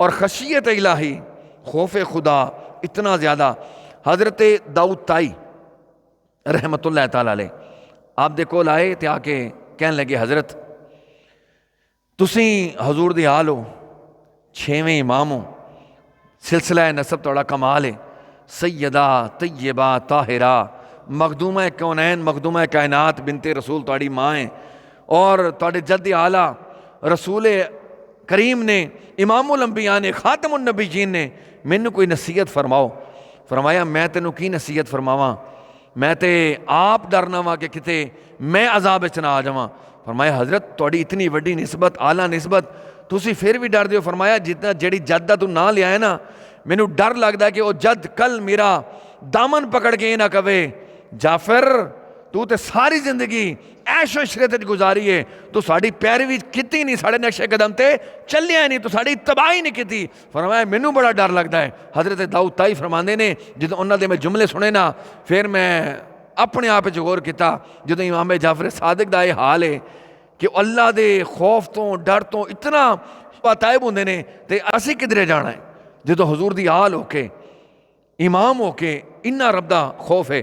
और खशियत इलाही, खौफ खुदा इतना ज़्यादा। हज़रत दाऊद ताई रहमतुल्लाह ताला अलैह आप दे कोल आए तो आके कहन लगे, हज़रत तुसी हजूर दी हाल हो, 6वें इमाम हो, सिलसिला नसब थोड़ा कमाल है, सैयदा तैयबा ताहिरा मखदूमा कौनैन मखदूमा कायनात बिनते रसूल तुहाड़ी माँ है, और तुहाडे जद्द आला रसूल करीम ने, इमामुल अंबिया ने, खातमुन नबीयीन ने मैनू कोई नसीहत फरमाओ। फरमाया मैं तेनू की नसीहत फरमावा, मैं तो आप डरना वा कि किते मैं अजाब च ना आ जावां। फरमाया हज़रत तुहाडी इतनी वड्डी निस्बत, आला निस्बत, तुसी फिर भी डरदे हो। फरमाया जितना जड़ी जद दा तू ना लिया है ना, मैनू डर लगता है कि वह जद कल मेरा दामन पकड़ के ना कवे, जाफर तू तो सारी जिंदगी ऐशो इशरत गुजारी है, तू साड़ी पैरवी की नहीं, साढ़े नक्शे कदम ते चलिया नहीं, तू साड़ी तबाही नहीं की। फरमाया मैनू बड़ा डर लगता है। हज़रत दाऊद ताई फरमाते ने जो उन्होंने मैं जुमले सुने ना, फिर मैं अपने आप गौर किया, जो इमाम जाफर सादिक का यह हाल है कि अल्लाह के खौफ तो डर तो इतना तायब होंगे ने, तो असी किधरे जाना है जो हजूर की हाल होके इमाम होके इन्ना रब दा खौफ है।